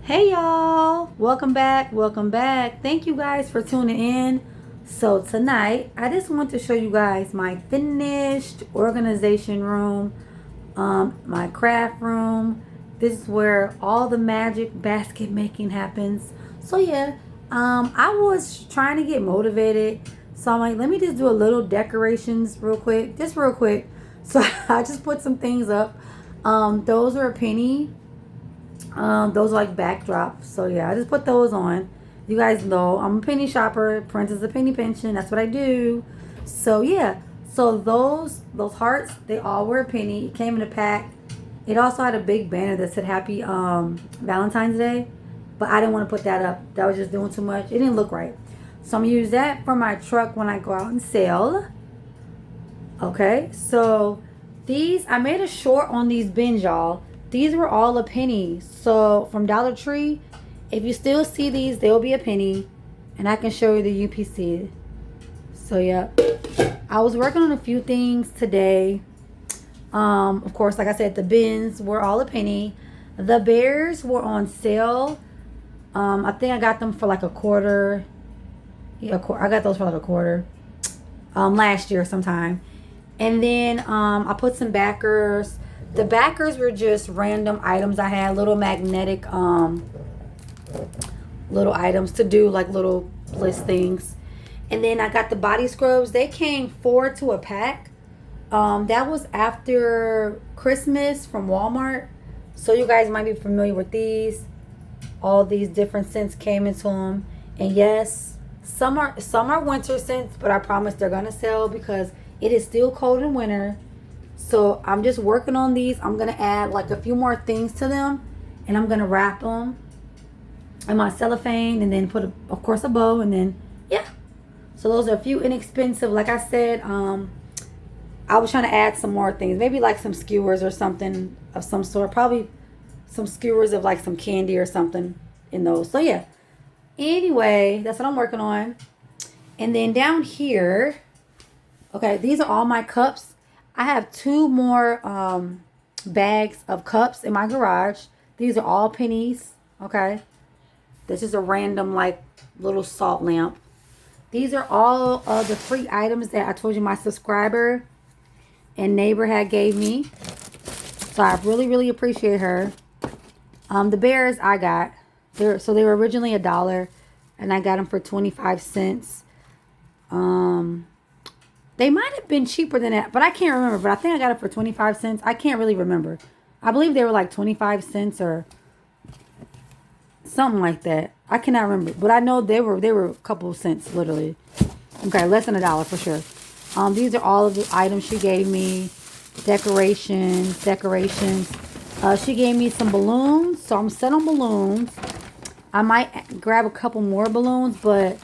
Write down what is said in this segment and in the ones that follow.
Hey y'all, welcome back, thank you guys for tuning in. So tonight I just want to show you guys my finished organization room, my craft room. This is where all the magic basket making happens. So yeah, I was trying to get motivated, so I'm like, let me just do a little decorations real quick, just real quick. So I just put some things up. Those are a penny. Those are like backdrops. So yeah, I just put those on. You guys know I'm a penny shopper. Prince is a penny pension. That's what I do. So yeah. So those hearts, they all were a penny. It came in a pack. It also had a big banner that said Happy Valentine's Day, but I didn't want to put that up. That was just doing too much. It didn't look right. So I'm gonna use that for my truck when I go out and sell. Okay. So these, I made a short on these bins, y'all. These were all a penny. So from Dollar Tree, if you still see these, they'll be a penny. And I can show you the UPC. So yeah, I was working on a few things today. Of course, like I said, the bins were all a penny. The bears were on sale. I think I got them for like a quarter. Yeah, I got those for like a quarter. Last year sometime. And then I put some backers. The backers were just random items I had, little magnetic little items to do like little list things. And then I got the body scrubs. They came 4 to a pack. That was after Christmas from Walmart. So you guys might be familiar with these. All these different scents came into them. And yes, some are winter scents, but I promise they're gonna sell because it is still cold in winter. So I'm just working on these. I'm going to add like a few more things to them. And I'm going to wrap them in my cellophane. And then put, of course, a bow. And then, yeah. So those are a few inexpensive. Like I said, I was trying to add some more things. Maybe like some skewers or something of some sort. Probably some skewers of like some candy or something in those. So, yeah. Anyway, that's what I'm working on. And then down here. Okay, these are all my cups. I have 2 more bags of cups in my garage. These are all pennies. Okay. This is a random like little salt lamp. These are all of the free items that I told you my subscriber and neighbor had gave me. So I really, really appreciate her. The bears I got. They were originally $1 and I got them for 25 cents. They might have been cheaper than that, but I can't remember. But I think I got it for 25 cents. I can't really remember. I believe they were like 25 cents or something like that. I cannot remember. But I know they were a couple of cents, literally. Okay, less than $1 for sure. These are all of the items she gave me. Decorations. She gave me some balloons. So I'm set on balloons. I might grab a couple more balloons, but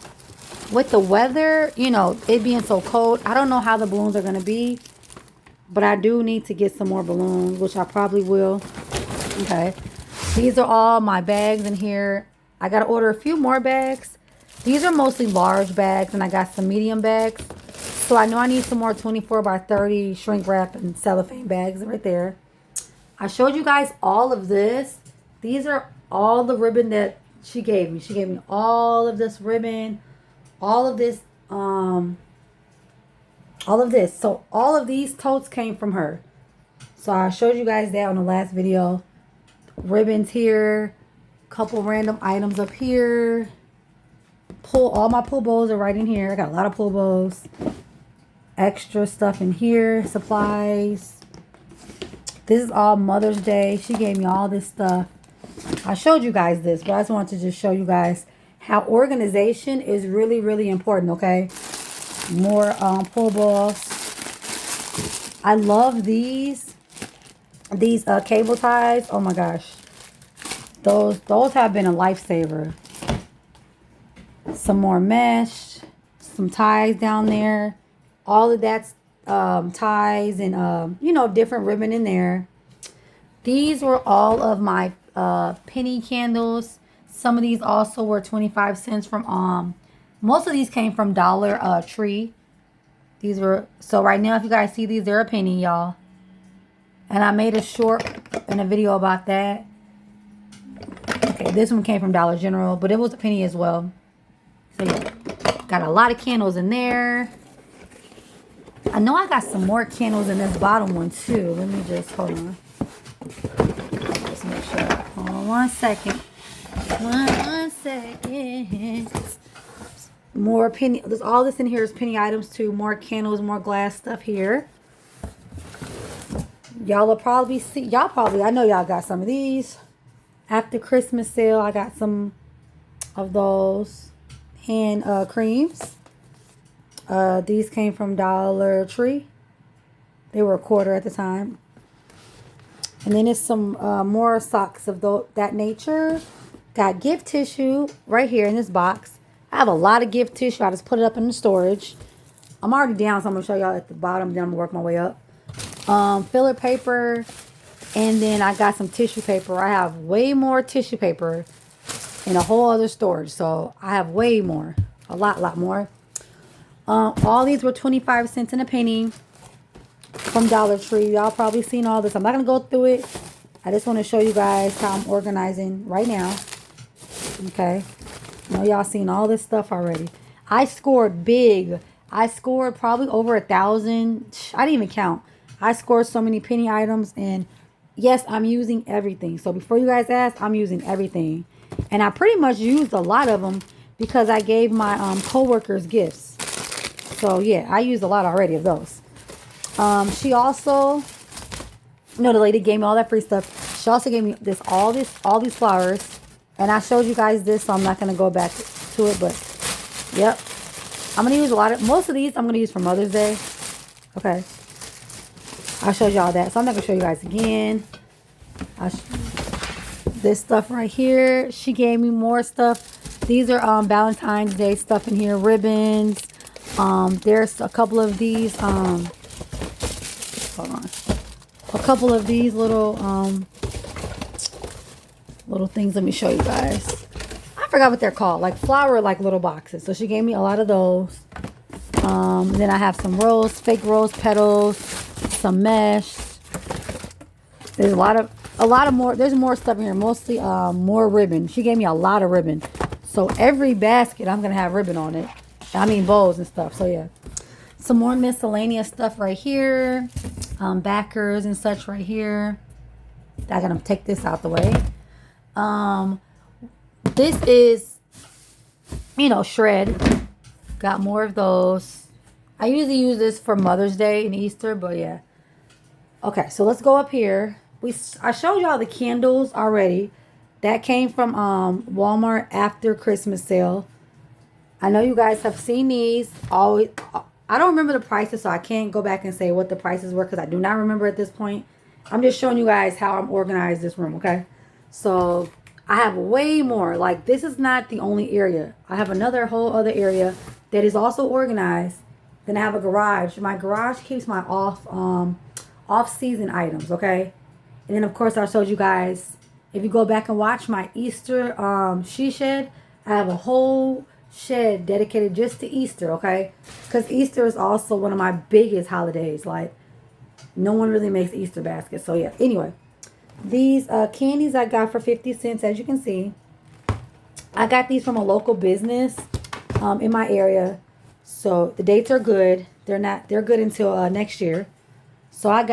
with the weather, you know, it being so cold, I don't know how the balloons are going to be. But I do need to get some more balloons, which I probably will. Okay. These are all my bags in here. I got to order a few more bags. These are mostly large bags, and I got some medium bags. So I know I need some more 24 by 30 shrink wrap and cellophane bags right there. I showed you guys all of this. These are all the ribbon that she gave me. She gave me all of this ribbon. All of this, all of this. So all of these totes came from her. So I showed you guys that on the last video. Ribbons here, couple random items up here. All my pull bows are right in here. I got a lot of pull bows. Extra stuff in here, supplies. This is all Mother's Day. She gave me all this stuff. I showed you guys this, but I just wanted to just show you guys how organization is really, really important, okay? More pull balls. I love these cable ties. Oh my gosh. Those have been a lifesaver. Some more mesh. Some ties down there. All of that's ties and, you know, different ribbon in there. These were all of my penny candles. Some of these also were 25 cents from, most of these came from Dollar Tree. These were, so right now, if you guys see these, they're a penny, y'all. And I made a short and a video about that. Okay, this one came from Dollar General, but it was a penny as well. So yeah, got a lot of candles in there. I know I got some more candles in this bottom one too. Let me just, hold on. Just make sure. Hold on 1 second. One second. More penny. There's all this in here is penny items too. More candles, more glass stuff here. Y'all will probably see. I know y'all got some of these. After Christmas sale, I got some of those hand creams. These came from Dollar Tree. They were $1 at the time. And then there's some more socks of that nature. Got gift tissue right here in this box. I have a lot of gift tissue. I just put it up in the storage. I'm already down, so I'm going to show y'all at the bottom. Then I'm going to work my way up. Filler paper. And then I got some tissue paper. I have way more tissue paper in a whole other storage. So I have way more. A lot more. All these were 25 cents and a penny from Dollar Tree. Y'all probably seen all this. I'm not going to go through it. I just want to show you guys how I'm organizing right now. Okay. I know y'all seen all this stuff already. I scored big. I scored probably over 1,000. I didn't even count. I scored so many penny items. And yes, I'm using everything. So before you guys ask, I'm using everything. And I pretty much used a lot of them because I gave my co-workers gifts. So yeah, I used a lot already of those. She also, the lady gave me all that free stuff. She also gave me all these flowers. And I showed you guys this, so I'm not going to go back to it. But, yep. I'm going to use most of these I'm going to use for Mother's Day. Okay. I showed y'all that. So I'm not going to show you guys again. This stuff right here. She gave me more stuff. These are Valentine's Day stuff in here. Ribbons. There's a couple of these. Hold on. A couple of these little things. Let me show you guys. I forgot what they're called. Like flower, like little boxes. So she gave me a lot of those. Then I have some fake rose petals, some mesh. There's a lot of more. There's more stuff in here. Mostly more ribbon. She gave me a lot of ribbon. So every basket I'm gonna have ribbon on it. I mean bows and stuff. So yeah. Some more miscellaneous stuff right here. Backers and such right here. I'm gonna take this out the way. This is, shred. Got more of those. I usually use this for Mother's Day and Easter, but yeah. Okay, so let's go up here. I showed y'all the candles already. That came from Walmart after Christmas sale. I know you guys have seen these. I don't remember the prices, so I can't go back and say what the prices were because I do not remember at this point. I'm just showing you guys how I'm organized this room, okay? So I have way more. Like, this is not the only area. I have another whole other area that is also organized. Then I have a garage. My garage keeps my off-season items, okay? And then, of course, I showed you guys, if you go back and watch my Easter she shed, I have a whole shed dedicated just to Easter, okay? Because Easter is also one of my biggest holidays. Like, no one really makes Easter baskets. So, yeah. Anyway. These candies I got for 50 cents, as you can see. I got these from a local business in my area. So the dates are good. They're good until next year. So I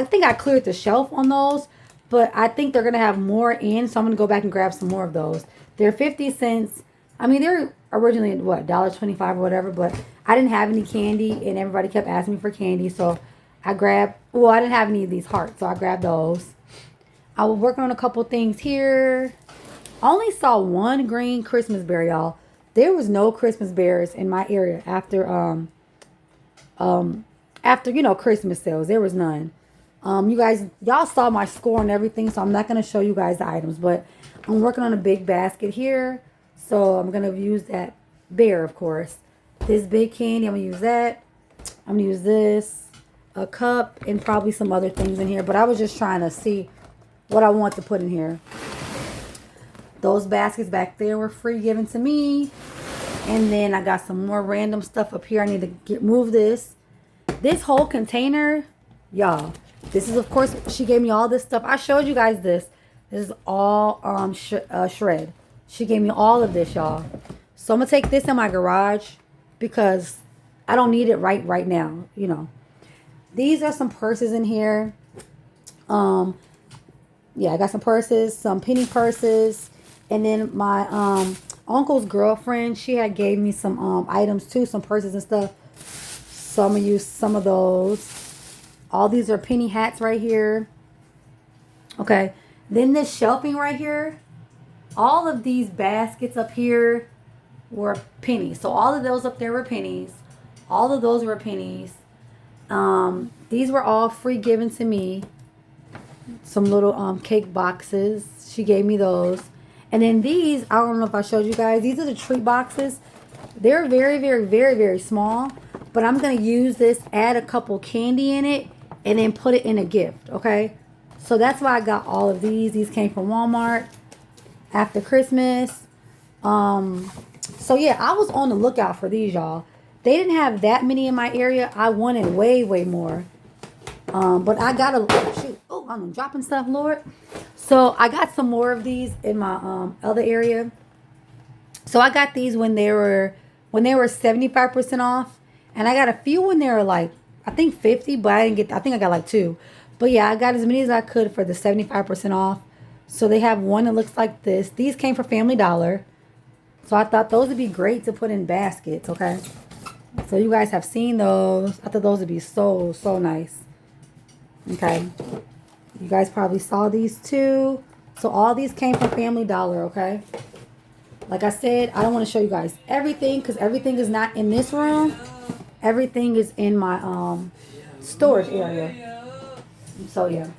think I cleared the shelf on those, but I think they're going to have more in. So I'm going to go back and grab some more of those. They're 50 cents. I mean, they're originally, what, $1.25 or whatever, but I didn't have any candy and everybody kept asking me for candy. So I didn't have any of these hearts, so I grabbed those. I was working on a couple things here. I only saw one green Christmas bear, y'all. There was no Christmas bears in my area after Christmas sales. There was none. Y'all saw my score and everything, so I'm not going to show you guys the items, but I'm working on a big basket here. So I'm going to use that bear, of course. This big candy, I'm going to use that. I'm going to use this, a cup, and probably some other things in here, but I was just trying to see what I want to put in here. Those baskets back there were free given to me. And then I got some more random stuff up here. I need to move this. This whole container, y'all. This is, of course, she gave me all this stuff. I showed you guys this This is all shred. She gave me all of this, y'all. So I'm gonna take this in my garage because I don't need it right now, you know. These are some purses in here. Yeah, I got some purses, some penny purses, and then my uncle's girlfriend, she had gave me some items too, some purses and stuff. So I'm gonna use some of those. All these are penny hats right here. Okay, then this shelving right here, all of these baskets up here were pennies. So all of those up there were pennies. All of those were pennies. These were all free given to me. Some little cake boxes. She gave me those. And then these, I don't know if I showed you guys. These are the treat boxes. They're very, very, very, very small. But I'm going to use this, add a couple candy in it, and then put it in a gift, okay? So that's why I got all of these. These came from Walmart after Christmas. So yeah, I was on the lookout for these, y'all. They didn't have that many in my area. I wanted way, way more. But I got a, shoot. Oh, I'm dropping stuff, Lord. So I got some more of these in my other area. So I got these when they were 75% off. And I got a few when they were like, I think 50, but I think I got like 2. But yeah, I got as many as I could for the 75% off. So they have one that looks like this. These came from Family Dollar. So I thought those would be great to put in baskets, okay? So you guys have seen those. I thought those would be so, so nice. Okay. You guys probably saw these too. So all these came from Family Dollar, okay? Like I said, I don't want to show you guys everything because everything is not in this room. Everything is in my storage area. So yeah,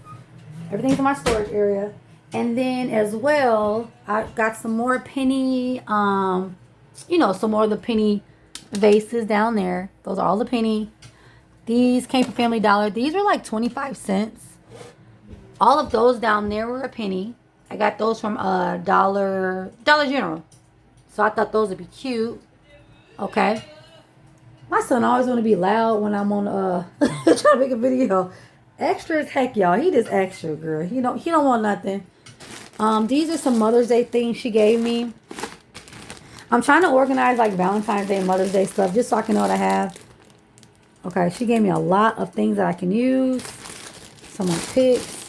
everything's in my storage area. And then as well, I got some more penny, some more of the penny vases down there. Those are all the penny. These came from Family Dollar. These were like 25 cents. All of those down there were a penny. I got those from Dollar General. So I thought those would be cute. Okay. My son always want to be loud when I'm on trying to make a video. Extra as heck, y'all. He just extra, girl. He don't want nothing. These are some Mother's Day things she gave me. I'm trying to organize like Valentine's Day and Mother's Day stuff just so I can know what I have. Okay, she gave me a lot of things that I can use. Some of picks.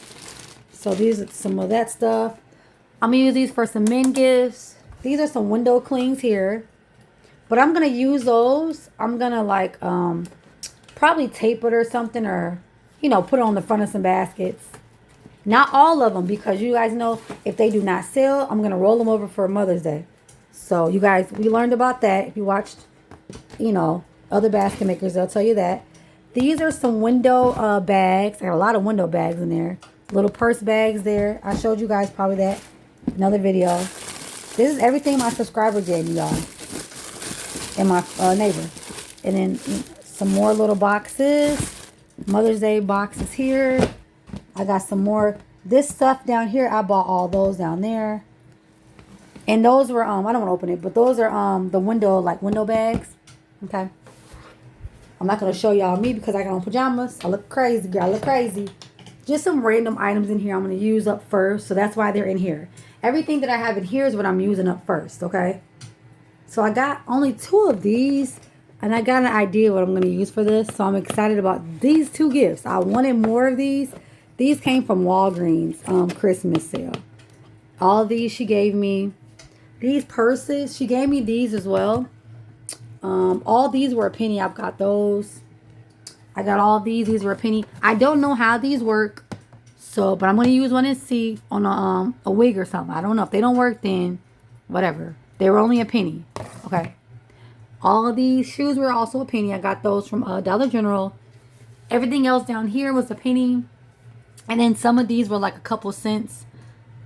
So these are some of that stuff. I'm going to use these for some men gifts. These are some window clings here. But I'm going to use those. I'm going to like probably tape it or something or, put it on the front of some baskets. Not all of them because you guys know if they do not sell, I'm going to roll them over for Mother's Day. So you guys, we learned about that. If you watched, other basket makers, they'll tell you that. These are some window bags. I got a lot of window bags in there. Little purse bags there. I showed you guys probably that in another video. This is everything my subscriber gave me, y'all. And my neighbor. And then some more little boxes. Mother's Day boxes here. I got some more. This stuff down here, I bought all those down there. And those were, I don't want to open it, but those are the window bags. Okay. I'm not going to show y'all me because I got on pajamas. I look crazy, girl. I look crazy. Just some random items in here I'm going to use up first. So that's why they're in here. Everything that I have in here is what I'm using up first, okay? So I got only 2 of these. And I got an idea what I'm going to use for this. So I'm excited about these 2 gifts. I wanted more of these. These came from Walgreens Christmas sale. All of these she gave me. These purses, she gave me these as well. All these were a penny. I've got those. I got all these. These were a penny. I don't know how these work. So, but I'm going to use one and see on a wig or something. I don't know. If they don't work, then whatever. They were only a penny. Okay. All of these shoes were also a penny. I got those from Dollar General. Everything else down here was a penny. And then some of these were like a couple cents.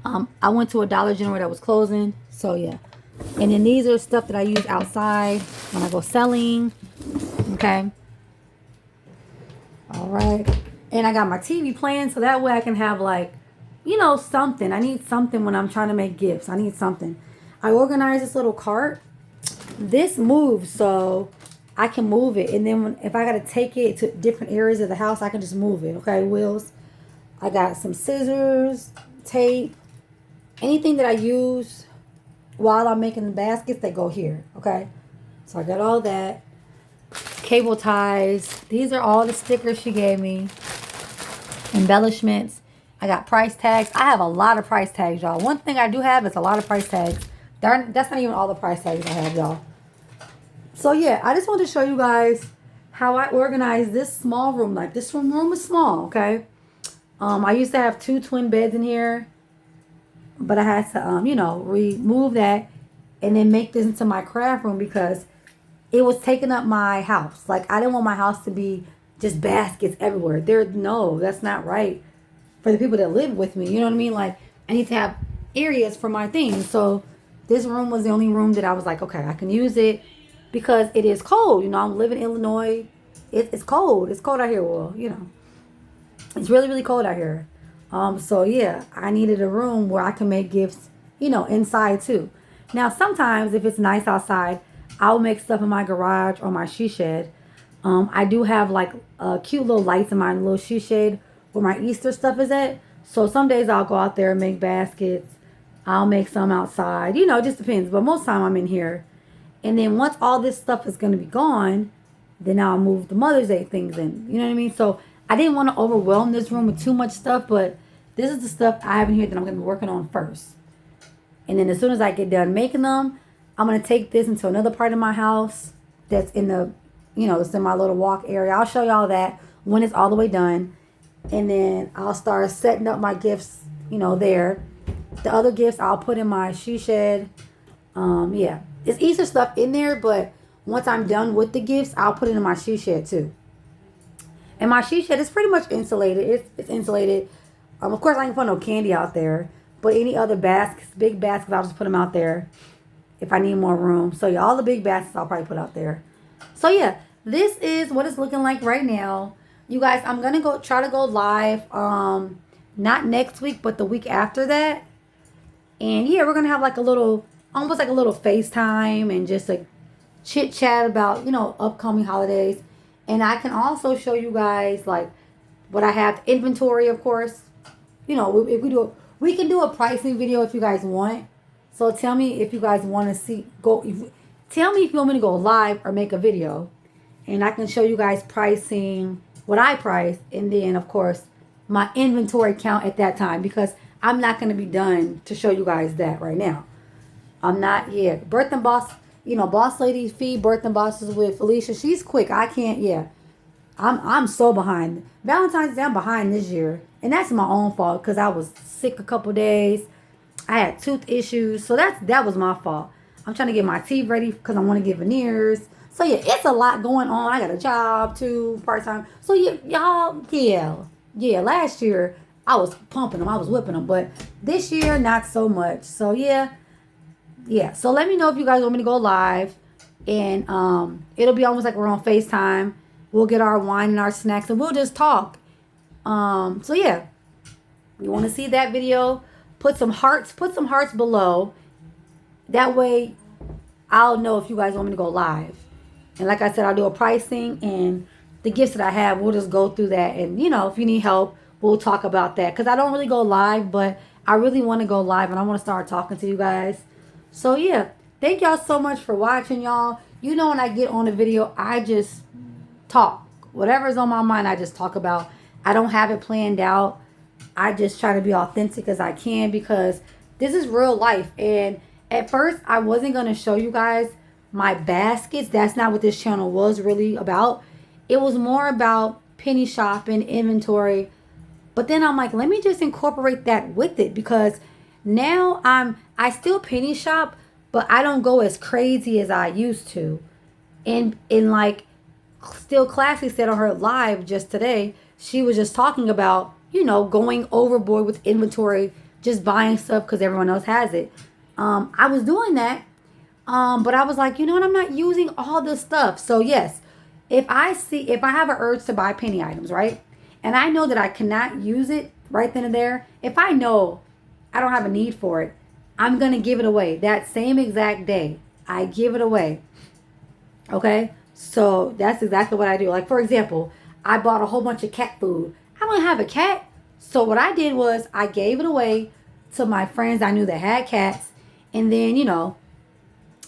I went to a Dollar General that was closing. So, yeah. And then these are stuff that I use outside when I go selling. Okay. All right. And I got my TV playing so that way I can have like, something. I need something when I'm trying to make gifts. I need something. I organized this little cart. This moves so I can move it. And then if I got to take it to different areas of the house, I can just move it. Okay, wheels. I got some scissors, tape, anything that I use while I'm making the baskets, they go here. Okay. So I got all that. Cable ties. These are all the stickers she gave me. Embellishments. I got price tags. I have a lot of price tags, y'all. One thing I do have is a lot of price tags. That's not even all the price tags I have, y'all. So yeah, I just wanted to show you guys how I organize this small room. Like this room is small, okay? I used to have 2 twin beds in here, but I had to, remove that and then make this into my craft room because it was taking up my house. Like I didn't want my house to be just baskets everywhere. No, that's not right for the people that live with me. You know what I mean? Like I need to have areas for my things. So this room was the only room that I was like, okay, I can use it because it is cold. You know, I'm living in Illinois. It's cold. It's cold out here. Well, it's really, really cold out here. So yeah, I needed a room where I can make gifts, inside too. Now, sometimes if it's nice outside, I'll make stuff in my garage or my she shed. I do have like cute little lights in my little she shed where my Easter stuff is at. So some days I'll go out there and make baskets. I'll make some outside. It just depends. But most time I'm in here. And then once all this stuff is going to be gone, then I'll move the Mother's Day things in. You know what I mean? So I didn't want to overwhelm this room with too much stuff, but this is the stuff I have in here that I'm going to be working on first. And then as soon as I get done making them, I'm going to take this into another part of my house that's in the, it's in my little walk area. I'll show y'all that when it's all the way done. And then I'll start setting up my gifts, there. The other gifts I'll put in my she shed. Yeah. It's Easter stuff in there, but once I'm done with the gifts, I'll put it in my she shed too. And my she shed is pretty much insulated. It's insulated. Of course, I ain't put no candy out there. But any other baskets, big baskets, I'll just put them out there if I need more room. So yeah, all the big baskets I'll probably put out there. So yeah, this is what it's looking like right now. You guys, I'm going to try to go live. Not next week, but the week after that. And yeah, we're going to have like almost like a little FaceTime and just a chit chat about, upcoming holidays. And I can also show you guys like what I have inventory, of course. If we can do a pricing video if you guys want. So tell me if you guys want to tell me if you want me to go live or make a video. And I can show you guys pricing, what I price, and then of course my inventory count at that time because I'm not going to be done to show you guys that right now. I'm not yet. Birth and Boss, Boss Lady feed Birth and Bosses with Felicia. She's quick. I can't, yeah. I'm so behind. Valentine's Day, I'm behind this year. And that's my own fault because I was sick a couple days. I had tooth issues. So that was my fault. I'm trying to get my teeth ready because I want to get veneers. So yeah, it's a lot going on. I got a job too, part-time. So yeah, y'all, yeah. Last year, I was pumping them. I was whipping them. But this year, not so much. So yeah. So let me know if you guys want me to go live. And it'll be almost like we're on FaceTime. We'll get our wine and our snacks and we'll just talk. So yeah. You want to see that video? Put some hearts below. That way I'll know if you guys want me to go live. And like I said, I'll do a pricing and the gifts that I have, we'll just go through that. And if you need help, we'll talk about that. Because I don't really go live, but I really want to go live and I want to start talking to you guys. So yeah, thank y'all so much for watching, y'all. When I get on a video, I just talk. Whatever's on my mind, I just talk about. I don't have it planned out. I just try to be authentic as I can because this is real life. And at first, I wasn't going to show you guys my baskets. That's not what this channel was really about. It was more about penny shopping, inventory. But then I'm like, let me just incorporate that with it because now I still penny shop, but I don't go as crazy as I used to. And like Still Classy said on her live just today, she was just talking about, going overboard with inventory, just buying stuff because everyone else has it. I was doing that, but I was like, you know what? I'm not using all this stuff. So yes, if I have an urge to buy penny items, right? And I know that I cannot use it right then and there. If I know I don't have a need for it, I'm going to give it away. That same exact day, I give it away. Okay? So that's exactly what I do. Like, for example, I bought a whole bunch of cat food. I don't have a cat. So what I did was I gave it away to my friends I knew that had cats, and then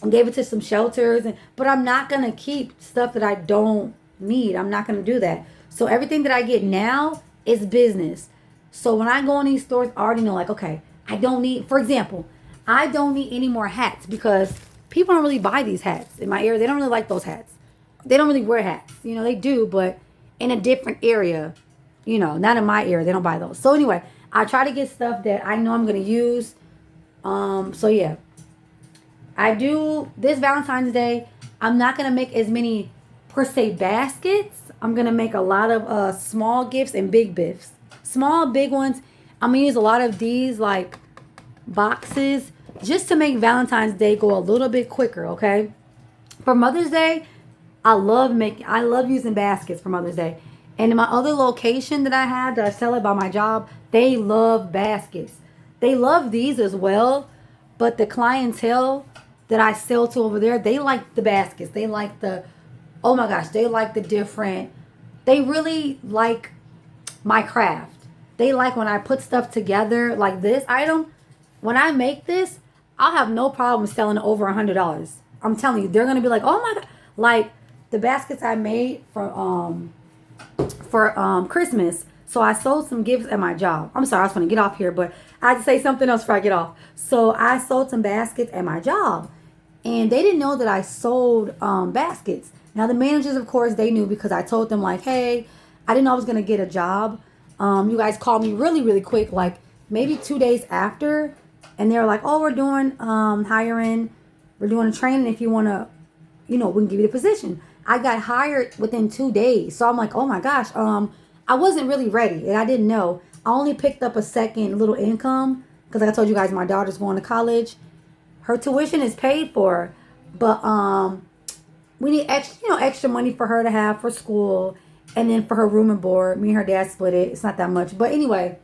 gave it to some shelters. But I'm not gonna keep stuff that I don't need. I'm not gonna do that. So everything that I get now is business. So when I go in these stores, I already know, like, okay, I don't need. For example, I don't need any more hats because people don't really buy these hats in my area. They don't really like those hats. They don't really wear hats. They do, but in a different area. Not in my area. They don't buy those. So anyway, I try to get stuff that I know I'm gonna use. So yeah, I do this Valentine's Day. I'm not gonna make as many per se baskets. I'm gonna make a lot of small gifts and big gifts. Small, big ones. I'm gonna use a lot of these like boxes just to make Valentine's Day go a little bit quicker. Okay. For Mother's Day, I love using baskets for Mother's Day. And in my other location that I have that I sell it by my job, they love baskets. They love these as well, but the clientele that I sell to over there, they like the baskets. They like oh my gosh, they like the different, they really like my craft. They like when I put stuff together like this item. When I make this, I'll have no problem selling it over $100. I'm telling you, they're going to be like, oh my God. Like the baskets I made for Christmas. So I sold some gifts at my job. I'm sorry, I was going to get off here, but I had to say something else before I get off. So I sold some baskets at my job, and they didn't know that I sold baskets. Now the managers, of course, they knew because I told them like, hey, I didn't know I was going to get a job. You guys called me really, really quick, like maybe 2 days after, and they were like, oh, we're doing hiring. We're doing a training. If you want to, we can give you the position. I got hired within 2 days. So I'm like, oh my gosh, I wasn't really ready and I didn't know. I only picked up a second little income because like I told you guys, my daughter's going to college. Her tuition is paid for, but we need extra money for her to have for school and then for her room and board. Me and her dad split it. It's not that much. But anyway,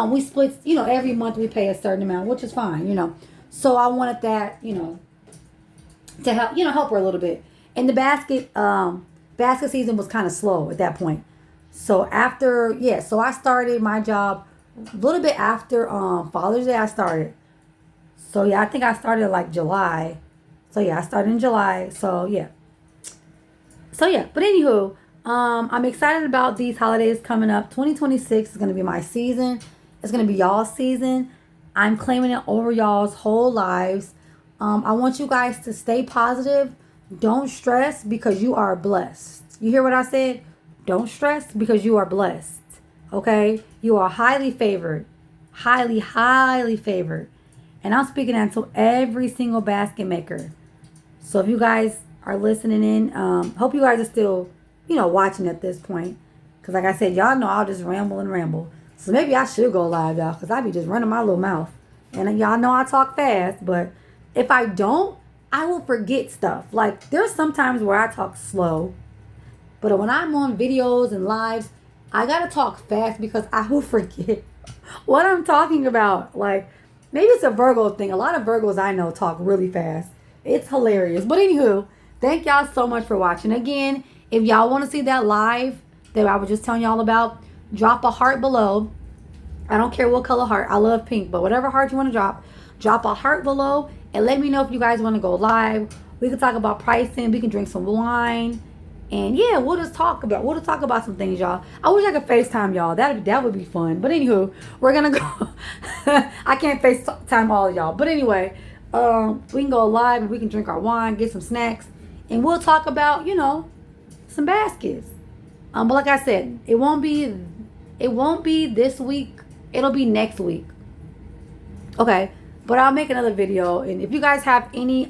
we split, every month we pay a certain amount, which is fine, So I wanted that, to help, help her a little bit. And the basket season was kind of slow at that point. So so I started my job a little bit after Father's Day I started. So yeah, I think I started like July. So yeah, I started in July. So yeah. But anywho, I'm excited about these holidays coming up. 2026 is going to be my season. It's going to be y'all's season. I'm claiming it over y'all's whole lives. I want you guys to stay positive. Don't stress because you are blessed. You hear what I said? Don't stress because you are blessed. Okay? You are highly favored. Highly, highly favored. And I'm speaking that to every single basket maker. So if you guys are listening in, hope you guys are still, watching at this point. Because like I said, y'all know I'll just ramble and ramble. So maybe I should go live, y'all. Because I be just running my little mouth. And y'all know I talk fast. But if I don't, I will forget stuff. Like, there's some times where I talk slow. But when I'm on videos and lives, I got to talk fast because I will forget what I'm talking about. Like, maybe it's a Virgo thing. A lot of Virgos I know talk really fast. It's hilarious. But anywho, thank y'all so much for watching. Again, if y'all want to see that live that I was just telling y'all about, drop a heart below. I don't care what color heart. I love pink. But whatever heart you want to drop a heart below. And let me know if you guys want to go live. We can talk about pricing. We can drink some wine. And yeah, we'll just talk about some things, y'all. I wish I could FaceTime y'all. That would be fun. But anywho, we're gonna go. I can't FaceTime all of y'all. But anyway, we can go live and we can drink our wine, get some snacks, and we'll talk about, some baskets. But like I said, it won't be this week. It'll be next week. Okay. But I'll make another video. And if you guys have any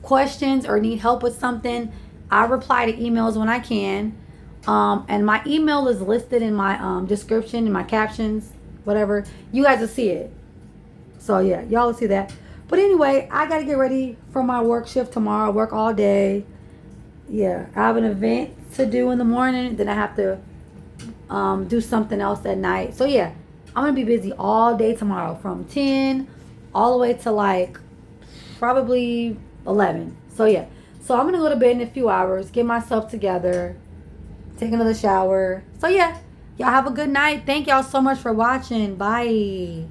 questions or need help with something, I reply to emails when I can. And my email is listed in my description, in my captions, whatever. You guys will see it. So yeah, y'all will see that. But anyway, I got to get ready for my work shift tomorrow. I work all day. Yeah, I have an event to do in the morning. Then I have to do something else at night. So yeah, I'm going to be busy all day tomorrow from 10 all the way to like probably 11. So yeah. So I'm going to go to bed in a few hours, get myself together, take another shower. So yeah. Y'all have a good night. Thank y'all so much for watching. Bye.